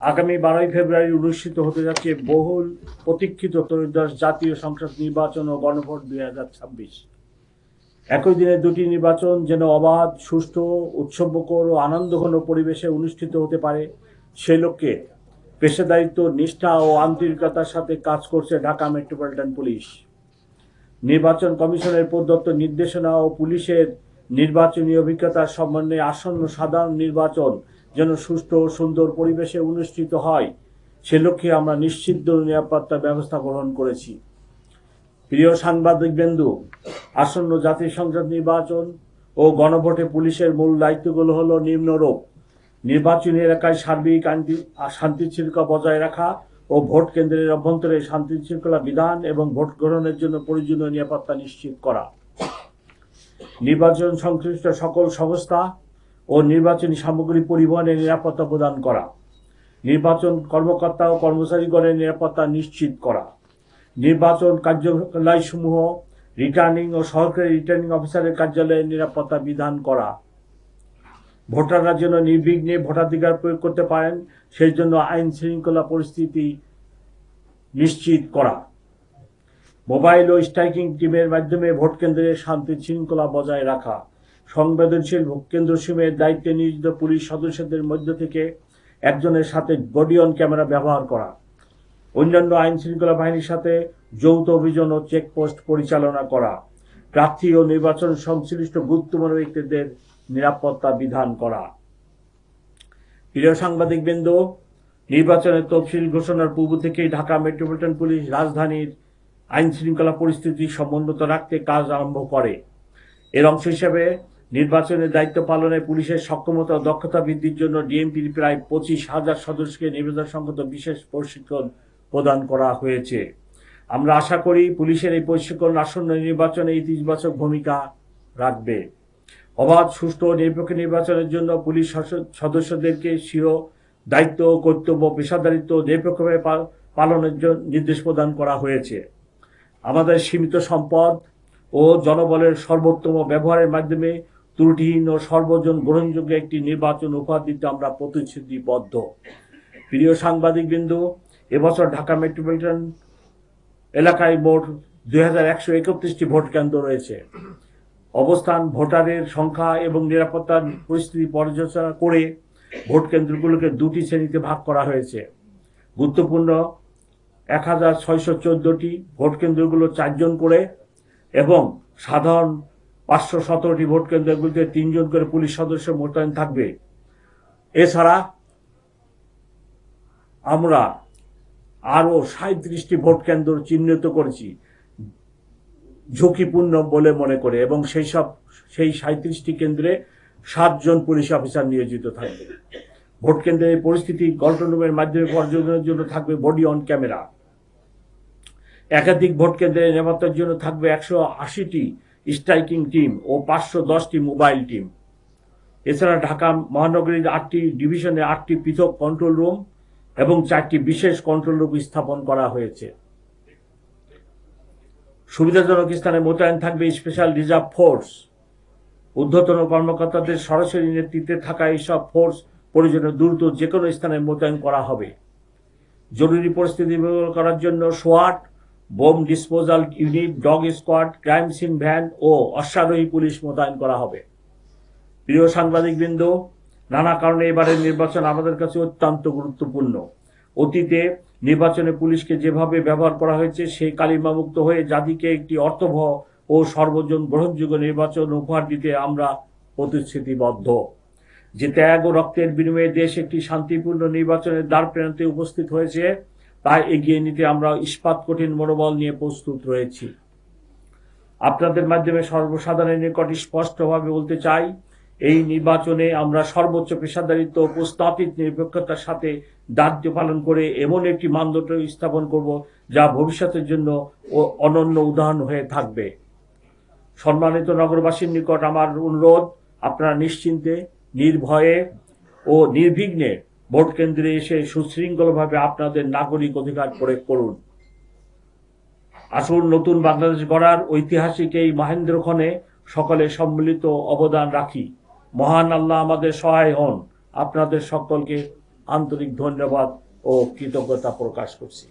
আগামী 12ই ফেব্রুয়ারি অনুষ্ঠিত হতে যাচ্ছে বহুল প্রতীক্ষিত ত্রয়োদশ জাতীয় সংসদ নির্বাচন ও গণভোট 2026। একই দিনে দুটি নির্বাচন যেন অবাধ, সুষ্ঠু, উৎসবমুখর ও আনন্দঘন পরিবেশে অনুষ্ঠিত হতে পারে, সে লক্ষ্যে পেশাদারিত্ব, নিষ্ঠা ও আন্তরিকতার সাথে কাজ করছে ঢাকা মেট্রোপলিটন পুলিশ। নির্বাচন কমিশনের প্রদত্ত নির্দেশনা ও পুলিশের নির্বাচনী অভিজ্ঞতার সমন্বয়ে আসন্ন সাধারণ নির্বাচন যেন সুষ্ঠু ও সুন্দর পরিবেশে অনুষ্ঠিত হয়, সে লক্ষ্যে আমরা নিশ্চিত নিরাপত্তা ব্যবস্থা গ্রহণ করেছি। প্রিয় সাংবাদিকবৃন্দ, আসন্ন জাতীয় সংসদ নির্বাচন ও গণভোটে পুলিশের মূল দায়িত্বগুলো হলো নিম্নরূপ: নির্বাচনী এলাকায় সার্বিক শান্তি শৃঙ্খলা বজায় রাখা ও ভোট কেন্দ্রের অভ্যন্তরে শান্তি শৃঙ্খলা বিধান এবং ভোট গ্রহণের জন্য প্রয়োজনীয় নিরাপত্তা নিশ্চিত করা, নির্বাচন সংশ্লিষ্ট সকল সংস্থা ও নির্বাচনী সামগ্রী পরিবহনের নিরাপত্তা প্রদান করা, নির্বাচন কর্মকর্তা ও কর্মচারীগণের নিরাপত্তা নিশ্চিত করা, নির্বাচন কার্যালয়সমূহ রিটার্নিং ও সহকারী রিটার্নিং অফিসারের কার্যালয়ের নিরাপত্তা বিধান করা, ভোটাররা যেন নির্বিঘ্নে ভোটাধিকার প্রয়োগ করতে পারেন সেই জন্য আইন শৃঙ্খলা পরিস্থিতি নিশ্চিত করা, মোবাইল ও স্ট্রাইকিং টিমের মাধ্যমে ভোট কেন্দ্রের শান্তি শৃঙ্খলা বজায় রাখা, সংবেদনশীল ভোট কেন্দ্রসমূহের দায়িত্বে নিয়োজিত পুলিশ সদস্যদের মধ্য থেকে একজনের সাথে বডি অন ক্যামেরা ব্যবহার করা, অন্যান্য আইন শৃঙ্খলা বাহিনীর সাথে যৌথ অভিযান ও চেকপোস্ট পরিচালনা করা, প্রার্থী ও নির্বাচন সংশ্লিষ্ট গুরুত্বপূর্ণ ব্যক্তিদের নিরাপত্তা বিধান করা। প্রিয় সাংবাদিকবৃন্দ, নির্বাচনের তফসিল ঘোষণার পূর্ব থেকেই ঢাকা মেট্রোপলিটন পুলিশ রাজধানীর আইন শৃঙ্খলা পরিস্থিতি সমুন্নত রাখতে কাজ আরম্ভ করে। এর অংশ হিসেবে নির্বাচনের দায়িত্ব পালনে পুলিশের সক্ষমতা ও দক্ষতা বৃদ্ধির জন্য ডিএমপির প্রায় 25,000 সদস্যকে নিবেদন সংক্রান্ত বিশেষ প্রশিক্ষণ প্রদান করা হয়েছে। আমরা আশা করি পুলিশের এই প্রশিক্ষণ আসন্ন নির্বাচনে ইতিবাচক ভূমিকা রাখবে। অবাধ, সুষ্ঠু ও নিরপেক্ষ নির্বাচনের জন্য পুলিশ সদস্যদেরকে স্বীয় দায়িত্ব, কর্তব্য, পেশাদারিত্ব নিরপেক্ষভাবে পালনের জন্য নির্দেশ প্রদান করা হয়েছে। আমাদের সীমিত সম্পদ ও জনবলের সর্বোত্তম ব্যবহারের মাধ্যমে ত্রুটিহীন ও সর্বজন গ্রহণযোগ্য একটি নির্বাচন উপহার দিতে আমরা প্রতিশ্রুতিবদ্ধ। প্রিয় সাংবাদিকবৃন্দ, এবছর ঢাকা মেট্রোপলিটন এলাকায় মোট 2131টি ভোট কেন্দ্র রয়েছে। অবস্থান, ভোটারের সংখ্যা এবং নিরাপত্তার পরিস্থিতি পর্যালোচনা করে ভোট কেন্দ্রগুলোকে দুটি শ্রেণীতে ভাগ করা হয়েছে। গুরুত্বপূর্ণ 1614টি ভোট কেন্দ্রগুলো 4 জন করে এবং সাধারণ 517টি ভোট কেন্দ্রগুলিতে 3 জন করে পুলিশ সদস্য মোতায়েন থাকবে। এছাড়া আমরা আরও 37টি ভোট কেন্দ্র চিহ্নিত করেছি ঝুঁকিপূর্ণ বলে মনে করে, এবং সেই 37টি কেন্দ্রে 7 জন পুলিশ অফিসার নিয়োজিত থাকবে। ভোট কেন্দ্রের পরিস্থিতি কন্ট্রোল রুমের মাধ্যমে পর্যবেক্ষণের জন্য থাকবে বডি অন ক্যামেরা। একাধিক ভোট কেন্দ্রের নিরাপত্তার জন্য থাকবে 180টি স্ট্রাইকিং টিম ও 510টি মোবাইল টিম। এছাড়া ঢাকা মহানগরীর 8টি ডিভিশনে 8টি পৃথক কন্ট্রোল রুম এবং 4টি বিশেষ কন্ট্রোল রুম স্থাপন করা হয়েছে। সুবিধাজনক স্থানে মোতায়েন থাকবে স্পেশাল রিজার্ভ ফোর্স। ঊর্ধ্বতন কর্মকর্তাদের সরাসরি নেতৃত্বে থাকা এইসব ফোর্স প্রয়োজনে দ্রুত যে কোনো স্থানে মোতায়েন করা হবে। জরুরি পরিস্থিতি মোকাবেলা করার জন্য সোয়াট, bomb disposal unit, dog squad, crime scene van ও অশ্বারোহী পুলিশ মোতায়েন করা হবে। প্রিয় সাংবাদিকবৃন্দ, নানা কারণে এবারের নির্বাচন আমাদের কাছে অত্যন্ত গুরুত্বপূর্ণ। অতীতে নির্বাচনে পুলিশকে যেভাবে ব্যবহার করা হয়েছে সেই কালিমামুক্ত হয়ে জাতিকে একটি অর্থবহ ও সর্বজন গ্রহণযোগ্য নির্বাচন উপহার দিতে আমরা প্রতিশ্রুতিবদ্ধ। যে ত্যাগ ও রক্তের বিনিময়ে দেশ একটি শান্তিপূর্ণ নির্বাচনের দ্বার প্রান্তে উপস্থিত হয়েছে, তা এগিয়ে নিতে আমরা ইস্পাত কঠিন মনোবল নিয়ে প্রস্তুত রয়েছি। আপনাদের মাধ্যমে সর্বসাধারণের নিকট স্পষ্টভাবে বলতে চাই, এই নির্বাচনে আমরা সর্বোচ্চ পেশাদারিত্ব ও প্রস্তাবিত নিরপেক্ষতার সাথে দায়িত্ব পালন করে এমন একটি মানদণ্ড স্থাপন করব যা ভবিষ্যতের জন্য অনন্য উদাহরণ হয়ে থাকবে। সম্মানিত নগরবাসীর নিকট আমার অনুরোধ, আপনারা নিশ্চিন্তে, নির্ভয়ে ও নির্বিঘ্নে ভোট কেন্দ্রে এসে সুশৃঙ্খলভাবে আপনাদের নাগরিক অধিকার প্রয়োগ করুন। আসুন নতুন বাংলাদেশ গড়ার ঐতিহাসিক এই মহেন্দ্রক্ষণে সকলে সম্মিলিত অবদান রাখি। মহান আল্লাহ আমাদের সহায় হন। আপনাদের সকলকে আন্তরিক ধন্যবাদ ও কৃতজ্ঞতা প্রকাশ করছি।